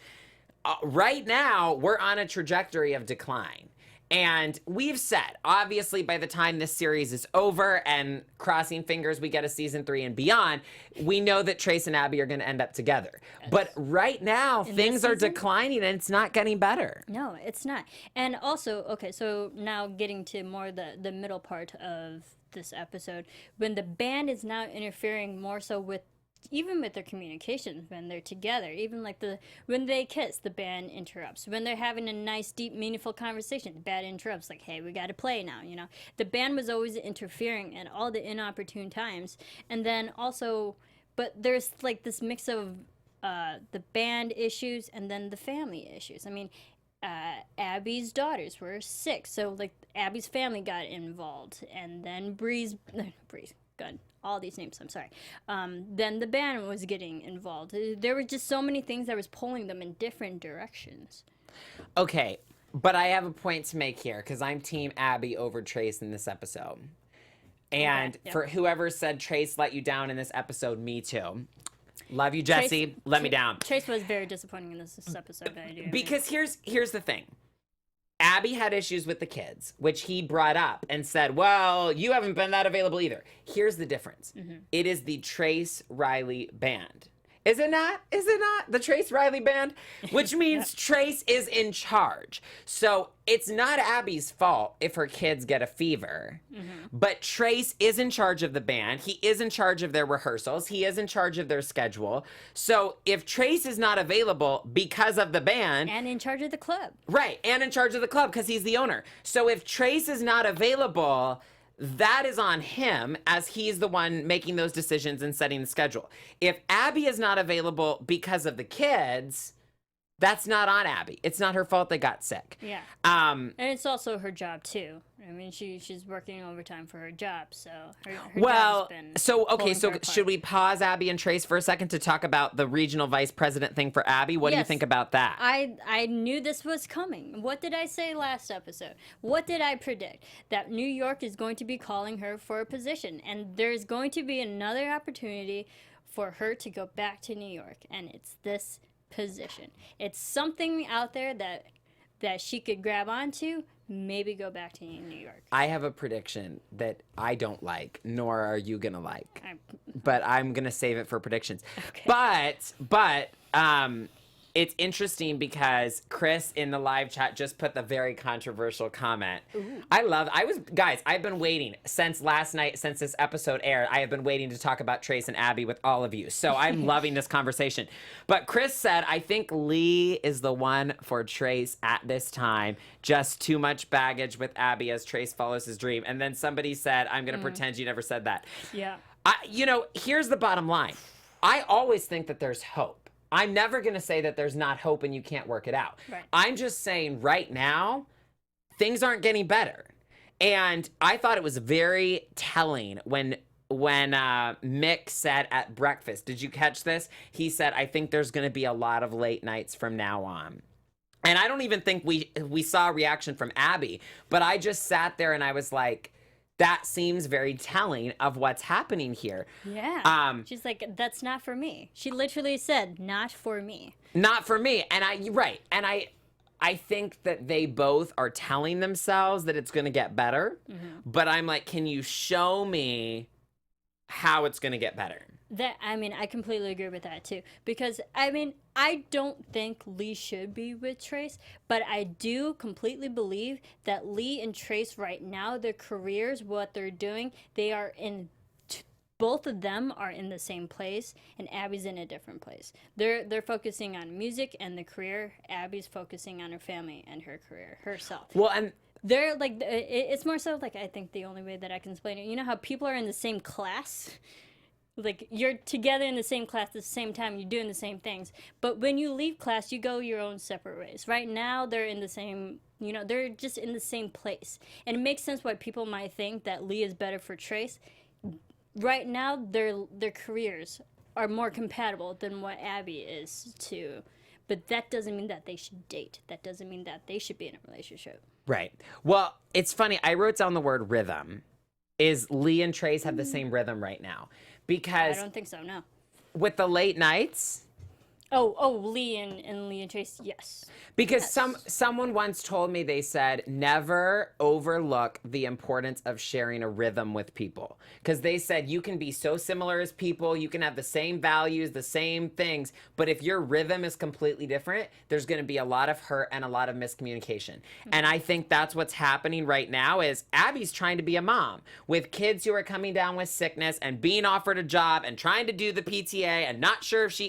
Right now, we're on a trajectory of decline. And we've said, obviously, by the time this series is over and crossing fingers, we get a season 3 and beyond, we know that Trace and Abby are going to end up together. Yes. But right now, things are declining and it's not getting better. No, it's not. And also, okay, so now getting to more the middle part of this episode, when the band is now interfering more so with even with their communications when they're together, even like when they kiss, the band interrupts. When they're having a nice, deep, meaningful conversation, the band interrupts. Like, hey, we got to play now. You know, the band was always interfering at all the inopportune times, and then also, but there's like this mix of the band issues and then the family issues. I mean, Abby's daughters were sick, so like Abby's family got involved, and then Bree's, good. All these names, I'm sorry. Then the band was getting involved. There were just so many things that was pulling them in different directions. Okay, but I have a point to make here because I'm Team Abby over Trace in this episode. And for whoever said Trace let you down in this episode, me too. Love you, Jesse. Let me down. Trace was very disappointing in this episode. Because here's the thing. Abby had issues with the kids, which he brought up and said, well, you haven't been that available either. Here's the difference. Mm-hmm. It is the Trace Riley band. Is it not? Is it not the Trace Riley band? Which means Trace is in charge. So it's not Abby's fault if her kids get a fever. Mm-hmm. But Trace is in charge of the band. He is in charge of their rehearsals. He is in charge of their schedule. So if Trace is not available because of the band. And in charge of the club. Right. And in charge of the club because he's the owner. So if Trace is not available, that is on him as he's the one making those decisions and setting the schedule. If Abby is not available because of the kids, that's not on Abby. It's not her fault they got sick. Yeah. And it's also her job too. I mean, she's working overtime for her job, so her job's been so should we pause Abby and Trace for a second to talk about the regional vice president thing for Abby? What do you think about that? I knew this was coming. What did I say last episode? What did I predict? That New York is going to be calling her for a position, and there's going to be another opportunity for her to go back to New York, and it's this position. It's something out there that she could grab onto, maybe go back to New York. I have a prediction that I don't like, nor are you gonna like. But I'm gonna save it for predictions. Okay. But it's interesting because Chris in the live chat just put the very controversial comment. Ooh. I've been waiting since last night, since this episode aired. I have been waiting to talk about Trace and Abby with all of you. So I'm loving this conversation. But Chris said, I think Lee is the one for Trace at this time. Just too much baggage with Abby as Trace follows his dream. And then somebody said, I'm going to pretend you never said that. Yeah. Here's the bottom line. I always think that there's hope. I'm never going to say that there's not hope and you can't work it out. Right. I'm just saying right now, things aren't getting better. And I thought it was very telling when Mick said at breakfast, did you catch this? He said, I think there's going to be a lot of late nights from now on. And I don't even think we saw a reaction from Abby, but I just sat there and I was like, that seems very telling of what's happening here. Yeah. She's like, that's not for me. She literally said, not for me. Not for me. And I think that they both are telling themselves that it's going to get better. Mm-hmm. But I'm like, can you show me how it's going to get better? I completely agree with that too. Because, I don't think Lee should be with Trace, but I do completely believe that Lee and Trace right now, their careers, what they're doing, they are in both of them are in the same place, and Abby's in a different place. They're focusing on music and the career. Abby's focusing on her family and her career, herself. Well, and they're like, it's more so like, I think the only way that I can explain it, you know how people are in the same class? Like, you're together in the same class at the same time, you're doing the same things. But when you leave class, you go your own separate ways. Right now, they're in the same, you know, they're just in the same place. And it makes sense why people might think that Lee is better for Trace. Right now, their careers are more compatible than what Abby is too. But that doesn't mean that they should date. That doesn't mean that they should be in a relationship. right. Well, it's funny. I wrote down the word rhythm. Is Lee and Trace have the same rhythm right now? I Because don't think so, no. with the late nights, Lee and Trace, yes. because someone once told me, they said, never overlook the importance of sharing a rhythm with people. Because they said you can be so similar as people, you can have the same values, the same things, but if your rhythm is completely different, there's going to be a lot of hurt and a lot of miscommunication. And I think that's what's happening right now is Abby's trying to be a mom with kids who are coming down with sickness and being offered a job and trying to do the PTA and not sure if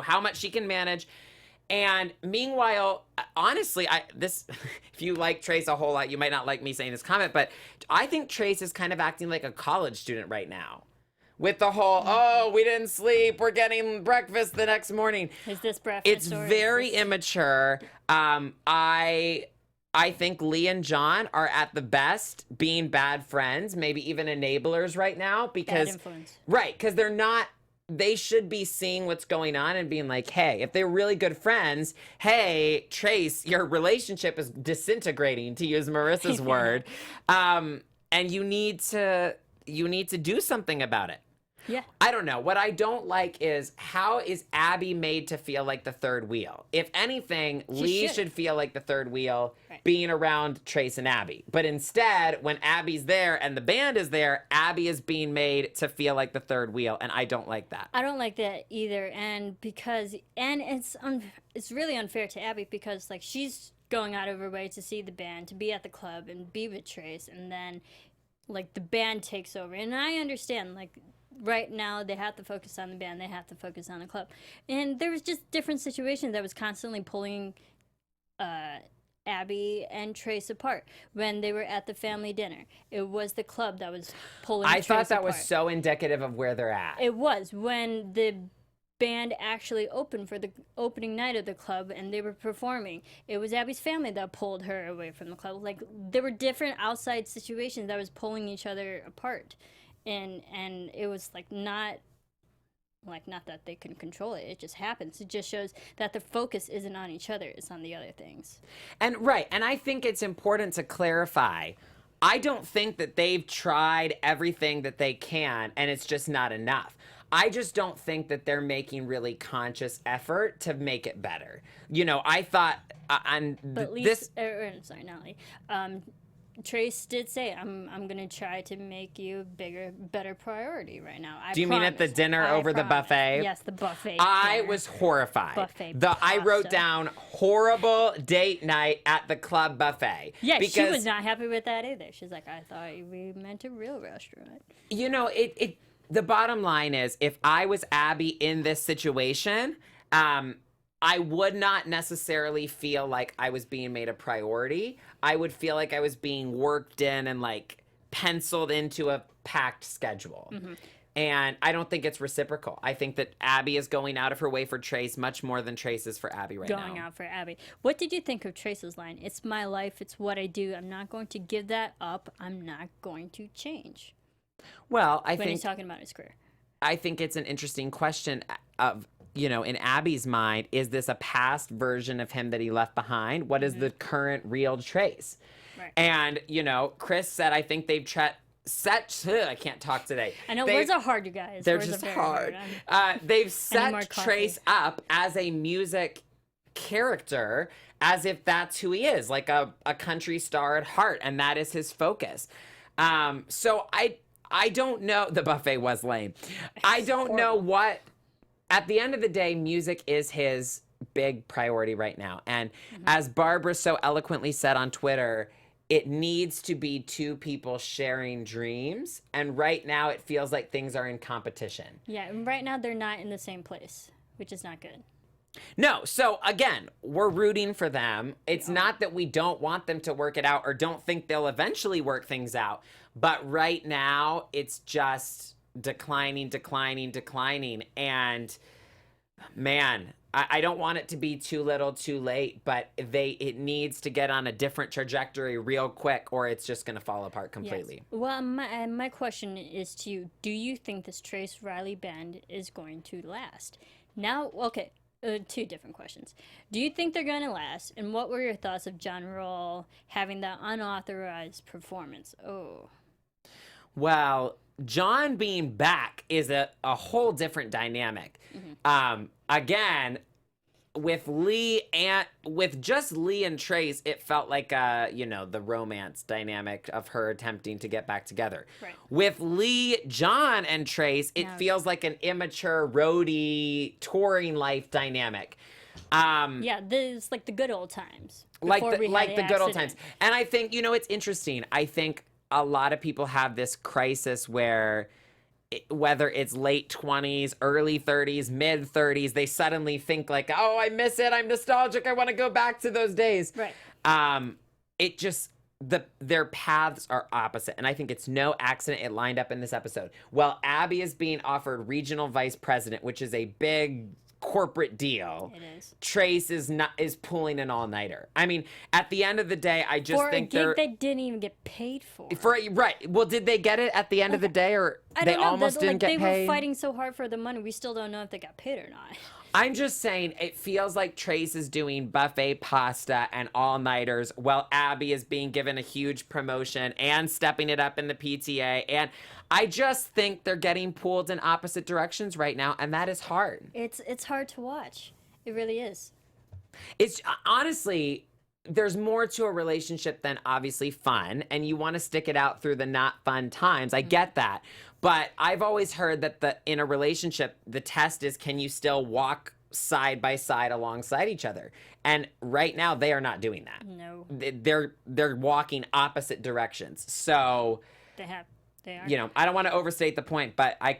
how much she can manage. And meanwhile, honestly, if you like Trace a whole lot, you might not like me saying this comment, but I think Trace is kind of acting like a college student right now. With the whole, oh, we didn't sleep, we're getting breakfast the next morning. Is this breakfast? It's very immature. I think Lee and John are at the best being bad friends, maybe even enablers right now. Because, bad influence. Right, because they should be seeing what's going on and being like, hey, if they're really good friends, hey, Trace, your relationship is disintegrating, to use Marissa's word. And you need to do something about it. Yeah. I don't know. What I don't like is, how is Abby made to feel like the third wheel? If anything, Lee should feel like the third wheel, right, being around Trace and Abby. But instead, when Abby's there and the band is there, Abby is being made to feel like the third wheel, and I don't like that. I don't like that either, and it's really unfair to Abby, because like, she's going out of her way to see the band, to be at the club and be with Trace, and then like the band takes over. And I understand, like, right now they have to focus on the band, they have to focus on the club, and there was just different situations that was constantly pulling Abby and Trace apart. When they were at the family dinner, it was the club that was pulling Trace apart. I thought that was so indicative of where they're at. It was. When the band actually opened for the opening night of the club and they were performing, it was Abby's family that pulled her away from the club. Like, there were different outside situations that was pulling each other apart. And it was not that they can control it. It just happens. It just shows that the focus isn't on each other. It's on the other things. And right. And I think it's important to clarify. I don't think that they've tried everything that they can and it's just not enough. I just don't think that they're making really conscious effort to make it better. I thought, sorry, not Lee. Trace did say, I'm going to try to make you a better priority right now. Do you mean at the dinner over the buffet? Yes, the buffet. I was horrified. Buffet I wrote pasta. down horrible date night at the club buffet. Yeah, she was not happy with that either. She's like, I thought we meant a real restaurant. The bottom line is, if I was Abby in this situation, I would not necessarily feel like I was being made a priority. I would feel like I was being worked in and like penciled into a packed schedule. Mm-hmm. And I don't think it's reciprocal. I think that Abby is going out of her way for Trace much more than Trace is for Abby right now. Going out for Abby. What did you think of Trace's line? It's my life. It's what I do. I'm not going to give that up. I'm not going to change. Well, when he's talking about his career. I think it's an interesting question of, in Abby's mind, is this a past version of him that he left behind? What is the current real Trace? Right. And, Chris said, I think they've I can't talk today. I know, words are hard, you guys. They're words just are hard. They've set Trace up as a music character, as if that's who he is, like a country star at heart, and that is his focus. So I don't know. The buffet was lame. I don't know what. At the end of the day, music is his big priority right now. And as Barbara so eloquently said on Twitter, it needs to be two people sharing dreams. And right now it feels like things are in competition. Yeah, and right now they're not in the same place, which is not good. No, so again, we're rooting for them. It's not that we don't want them to work it out or don't think they'll eventually work things out. But right now, it's just declining. And man, I don't want it to be too little too late, but it needs to get on a different trajectory real quick or it's just going to fall apart completely. Yes. Well, my question is to you. Do you think this Trace Riley band is going to last? Now, okay. Two different questions. Do you think they're going to last? And what were your thoughts of John Roll having that unauthorized performance? Oh. Well, John being back is a whole different dynamic. Again, with just Lee and Trace, it felt like the romance dynamic of her attempting to get back together. Right. With Lee, John, and Trace, it feels like an immature roadie touring life dynamic. Yeah, this like the good old times. Like the good old times. And I think, it's interesting. I think a lot of people have this crisis where whether it's late 20s, early 30s, mid 30s, they suddenly think like, oh, I miss it. I'm nostalgic. I want to go back to those days. Right. It just, their paths are opposite. And I think it's no accident it lined up in this episode. Well, Abby is being offered regional vice president, which is a big corporate deal. It is. Trace is pulling an all-nighter. I mean, at the end of the day, I just think for a gig they didn't even get paid for. Right. Well, did they get it at the end of the day, or I they don't know. almost didn't get paid? They were fighting so hard for the money. We still don't know if they got paid or not. I'm just saying, it feels like Trace is doing buffet pasta and all-nighters while Abby is being given a huge promotion and stepping it up in the PTA. And I just think they're getting pulled in opposite directions right now, and that is hard. It's hard to watch. It really is. It's honestly, there's more to a relationship than obviously fun, and you want to stick it out through the not fun times. I get that. But I've always heard that in a relationship, the test is, can you still walk side by side alongside each other? And right now, they are not doing that. No. They're walking opposite directions. So They are. I don't want to overstate the point, but I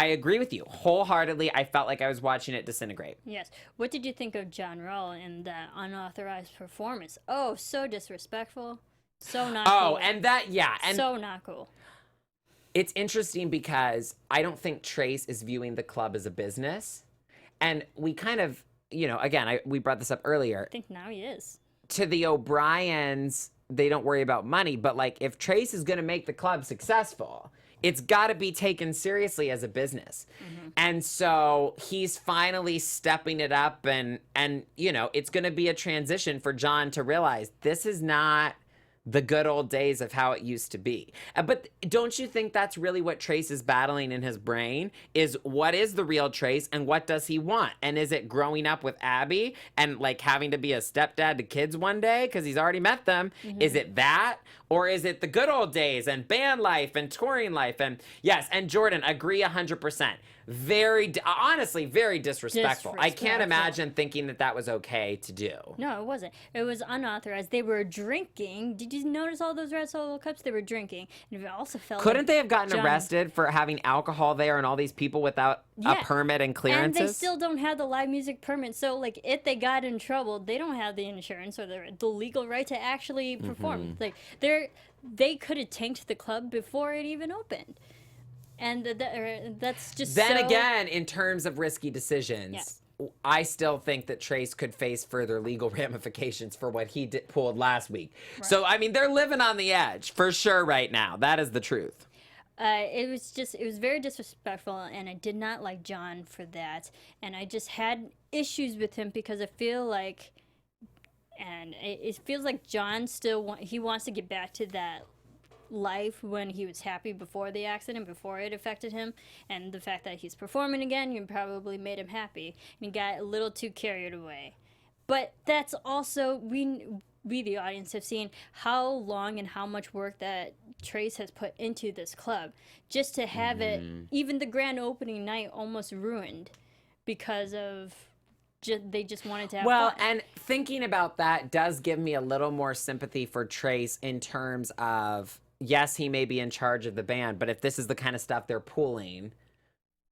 agree with you wholeheartedly. I felt like I was watching it disintegrate. Yes. What did you think of John Roll in that unauthorized performance? Oh, so disrespectful. So not cool. Oh, and so not cool. It's interesting because I don't think Trace is viewing the club as a business. And we kind of, again, we brought this up earlier. I think now he is. To the O'Briens, they don't worry about money. But, if Trace is going to make the club successful, it's got to be taken seriously as a business. Mm-hmm. And so he's finally stepping it up. And it's going to be a transition for John to realize this is not the good old days of how it used to be. But don't you think that's really what Trace is battling in his brain? Is what is the real Trace and what does he want? And is it growing up with Abby and having to be a stepdad to kids one day because he's already met them? Mm-hmm. Is it that? Or is it the good old days and band life and touring life? And yes, and Jordan, agree 100%. Honestly, very disrespectful. I can't imagine thinking that was okay to do. No, it wasn't. It was unauthorized. They were drinking. Did you notice all those red Solo cups? They were drinking. And it also felt Couldn't they have gotten arrested for having alcohol there and all these people without a permit and clearances? And they still don't have the live music permit. So, if they got in trouble, they don't have the insurance or the legal right to actually perform. Mm-hmm. They could have tanked the club before it even opened. And that's just Then again, in terms of risky decisions, I still think that Trace could face further legal ramifications for what he pulled last week. Right. So, they're living on the edge for sure right now. That is the truth. It was very disrespectful, and I did not like John for that. And I just had issues with him because I feel like, and it feels like John he wants to get back to that life when he was happy before the accident, before it affected him, and the fact that he's performing again, you probably made him happy, and he got a little too carried away. But that's also, we the audience have seen how long and how much work that Trace has put into this club, just to have it, even the grand opening night, almost ruined because of they just wanted to have Well, fun. and thinking about that does give me a little more sympathy for Trace in terms of, yes, he may be in charge of the band, but if this is the kind of stuff they're pulling,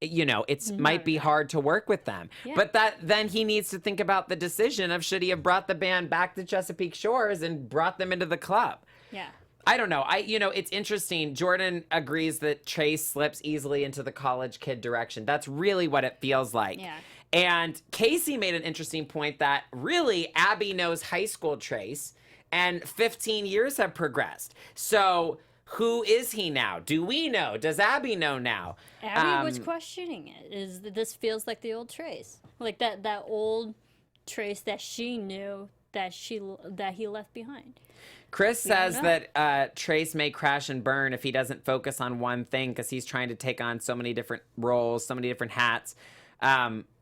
it's might be hard to work with them. Yeah. But then he needs to think about the decision of should he have brought the band back to Chesapeake Shores and brought them into the club. Yeah. I don't know. It's interesting. Jordan agrees that Trace slips easily into the college kid direction. That's really what it feels like. Yeah. And Casey made an interesting point that really Abby knows high school Trace and 15 years have progressed. So who is he now? Do we know? Does Abby know now? Abby was questioning it. This feels like the old Trace, like that old Trace that she knew that he left behind. Chris says that Trace may crash and burn if he doesn't focus on one thing because he's trying to take on so many different roles, so many different hats.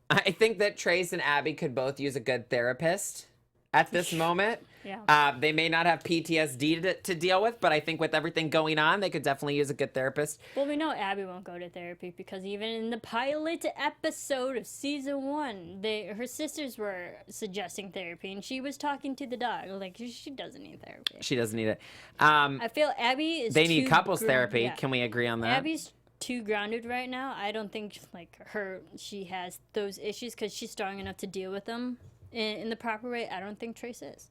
I think that Trace and Abby could both use a good therapist at this moment. Yeah. They may not have PTSD to deal with, but I think with everything going on, they could definitely use a good therapist. Well, we know Abby won't go to therapy because even in the pilot episode of season 1, her sisters were suggesting therapy, and she was talking to the dog. Like, she doesn't need therapy. She doesn't need it. I feel Abby is They need too couples therapy. Yeah. Can we agree on that? Abby's too grounded right now. I don't think she has those issues because she's strong enough to deal with them in the proper way. I don't think Trace is.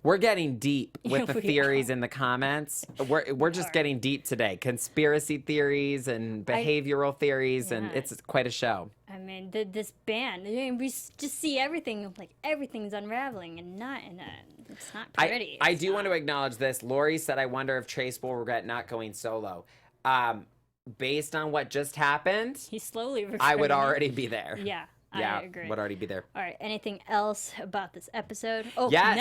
We're getting deep with the We theories in the comments. We're just getting deep today. Conspiracy theories and behavioral theories, and it's quite a show. I mean, this band, we just see everything, like everything's unraveling and it's not pretty. I do want to acknowledge this. Lori said, I wonder if Trace will regret not going solo. Based on what just happened, He's slowly I would regretting it. already be there. Yeah, Yeah, I agree. would already be there. All right, anything else about this episode? Oh, Yes.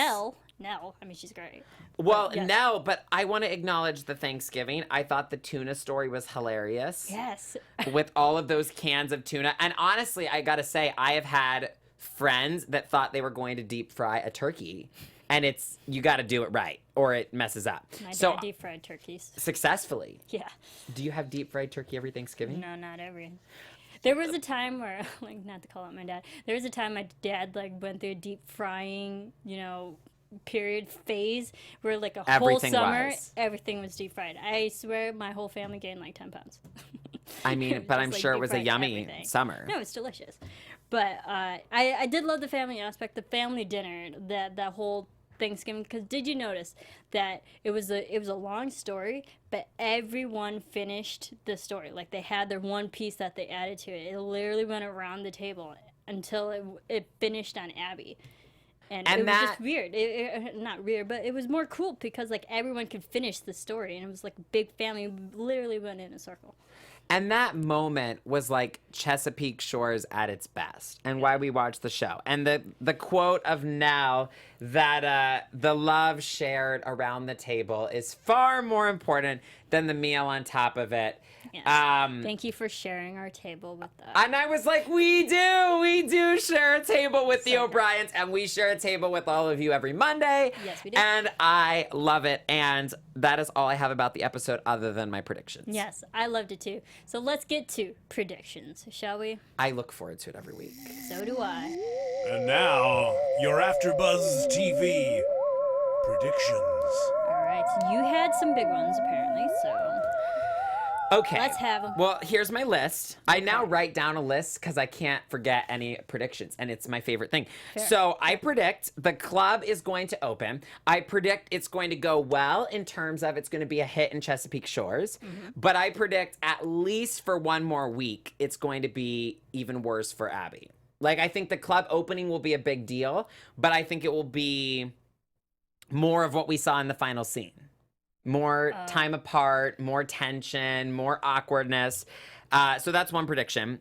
Nell, I mean, she's great. Well, Yes. no, but I want to acknowledge the Thanksgiving. I thought the tuna story was hilarious. Yes. With all of those cans of tuna. And honestly, I got to say, I have had friends that thought they were going to deep fry a turkey. And you got to do it right or it messes up. My dad deep fried turkeys. Successfully. Yeah. Do you have deep fried turkey every Thanksgiving? No, not every. There was a time where, like, not to call out my dad, there was a time my dad, like, went through a deep frying, period phase where, like, Everything whole summer, was. everything was deep fried. I swear my whole family gained, like, 10 pounds. I mean, It but was I'm just, sure like, it was a deep-fried yummy everything. summer. No, it's delicious. But I did love the family aspect, the family dinner, that whole Thanksgiving, because did you notice that it was a long story, but everyone finished the story. Like, they had their one piece that they added to it. It literally went around the table until it finished on Abby. And it was just weird. Not weird, but it was more cool because, like, everyone could finish the story, and it was like a big family literally went in a circle. And that moment was like Chesapeake Shores at its best, and why we watched the show. And the quote of Nell that the love shared around the table is far more important than the meal on top of it. Yes. Thank you for sharing our table with us. And I was like, we do share a table with the O'Briens, and we share a table with all of you every Monday. Yes, we do. And I love it. And that is all I have about the episode other than my predictions. Yes, I loved it too. So let's get to predictions, shall we? I look forward to it every week. So do I. And now, your AfterBuzz TV predictions. All right, you had some big ones apparently, so Okay. let's have them. Well, here's my list. I now write down a list because I can't forget any predictions, and it's my favorite thing. Fair. So I predict the club is going to open. I predict it's going to go well in terms of it's going to be a hit in Chesapeake Shores. But I predict at least for one more week, it's going to be even worse for Abby. Like, I think the club opening will be a big deal, but I think it will be more of what we saw in the final scene. More time apart, more tension, more awkwardness. So that's one prediction.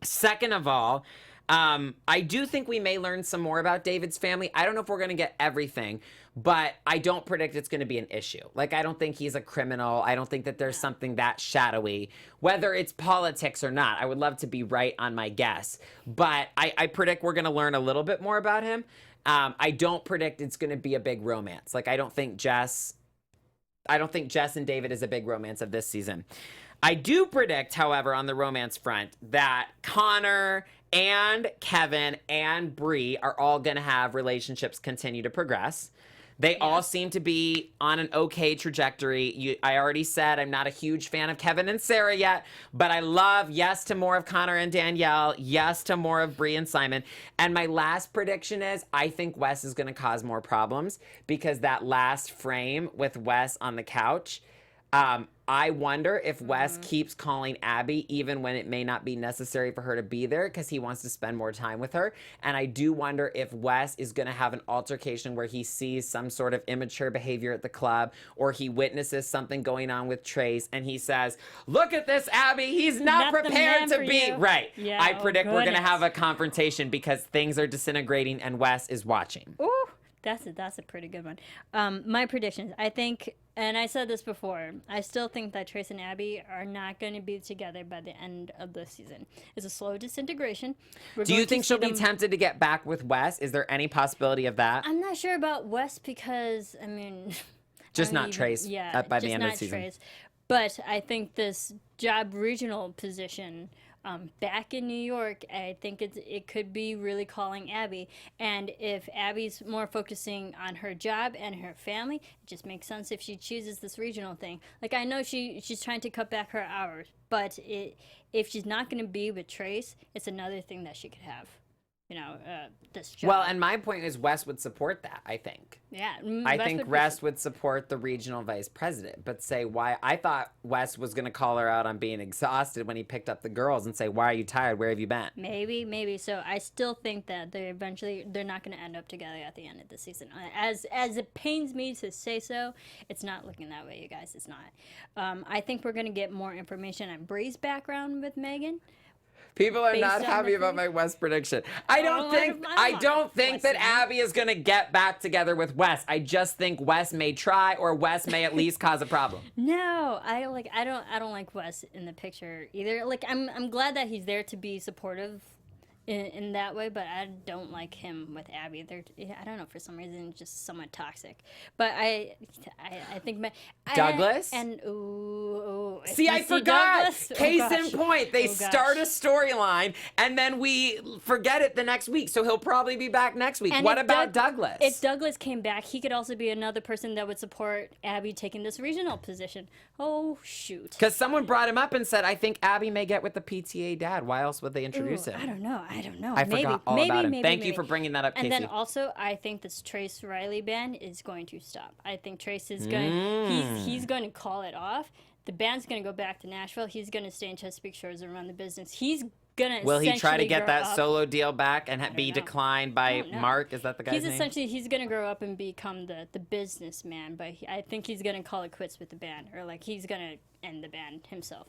Second of all, I do think we may learn some more about David's family. I don't know if we're going to get everything, but I don't predict it's going to be an issue. Like, I don't think he's a criminal. I don't think that there's something that shadowy, whether it's politics or not. I would love to be right on my guess, but I predict we're going to learn a little bit more about him. I don't predict it's going to be a big romance. Like, I don't think Jess and David is a big romance of this season. I do predict, however, on the romance front, that Connor and Kevin and Bree are all going to have relationships continue to progress. They all seem to be on an okay trajectory. I already said I'm not a huge fan of Kevin and Sarah yet, but I love yes to more of Connor and Danielle, yes to more of Bree and Simon. And my last prediction is I think Wes is going to cause more problems because that last frame with Wes on the couch, I wonder if Wes keeps calling Abby even when it may not be necessary for her to be there because he wants to spend more time with her. And I do wonder if Wes is going to have an altercation where he sees some sort of immature behavior at the club or he witnesses something going on with Trace and he says, look at this, Abby, he's not prepared to be. Right. Yeah, I predict we're going to goodness. have a confrontation because things are disintegrating and Wes is watching. Ooh, that's a pretty good one. My predictions, I think, and I said this before, I still think that Trace and Abby are not going to be together by the end of the season. It's a slow disintegration. Do you think she'll be tempted to get back with Wes? Is there any possibility of that? I'm not sure about Wes because, I mean... Just not Trace by the end of the season. Trace. But I think this job regional position back in New York, I think it could be really calling Abby. And if Abby's more focusing on her job and her family, it just makes sense if she chooses this regional thing. Like, I know she's trying to cut back her hours, but if she's not going to be with Trace, it's another thing that she could have. You know, this job. Well, and my point is Wes would support that, I think. Yeah. I think Wes would support the regional vice president, but say why. I thought Wes was going to call her out on being exhausted when he picked up the girls and say, why are you tired? Where have you been? Maybe. So I still think that they're not going to end up together at the end of the season. As it pains me to say so, it's not looking that way, you guys. It's not. I think we're going to get more information on Bree's background with Megan. People are not happy about my Wes prediction. I don't think that Abby is going to get back together with Wes. I just think Wes may try or Wes may at least cause a problem. No, I don't like Wes in the picture either. Like I'm glad that he's there to be supportive in that way, but I don't like him with Abby. I don't know, for some reason, just somewhat toxic. But I think Douglas See, I forgot. Douglas, Case in point, they start a storyline and then we forget it the next week. So he'll probably be back next week. And what about Douglas? If Douglas came back, he could also be another person that would support Abby taking this regional position. Oh shoot! Because someone brought him up and said, I think Abby may get with the PTA dad. Why else would they introduce him? I don't know. I forgot all about him. Thank you for bringing that up, Casey. And then also, I think this Trace Riley ban is going to stop. I think Trace is going. He's going to call it off. The band's going to go back to Nashville. He's going to stay in Chesapeake Shores and run the business. He's going to. Will he try to get that solo deal back and be declined by Mark? Is that the guy's name? He's going to grow up and become the businessman. But I think he's going to call it quits with the band, or like he's going to end the band himself.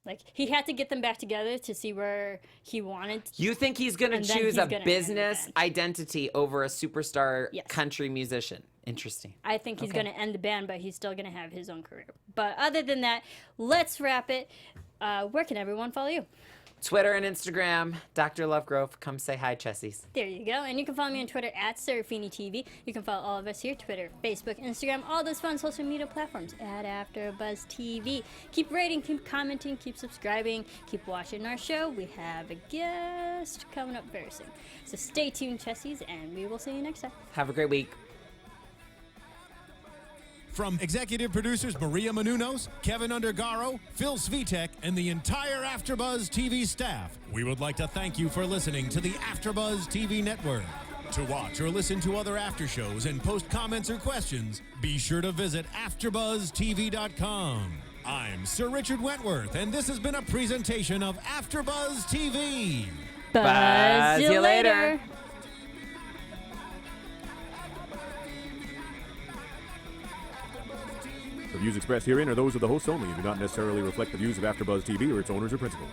Like, he had to get them back together to see where he wanted. You think he's going to choose a business identity over a superstar country musician? Interesting. I think he's going to end the band, but he's still going to have his own career. But other than that, let's wrap it. Where can everyone follow you? Twitter and Instagram, Dr. Lovegrove. Come say hi, Chessies. There you go. And you can follow me on Twitter at Serafini TV. You can follow all of us here, Twitter, Facebook, Instagram, all those fun social media platforms at AfterBuzz TV. Keep rating, keep commenting, keep subscribing, keep watching our show. We have a guest coming up very soon. So stay tuned, Chessies, and we will see you next time. Have a great week. From executive producers Maria Menounos, Kevin Undergaro, Phil Svitek, and the entire AfterBuzz TV staff, we would like to thank you for listening to the AfterBuzz TV network. To watch or listen to other after shows and post comments or questions, be sure to visit AfterBuzzTV.com. I'm Sir Richard Wentworth, and this has been a presentation of AfterBuzz TV. Buzz you later. The views expressed herein are those of the hosts only and do not necessarily reflect the views of AfterBuzz TV or its owners or principals.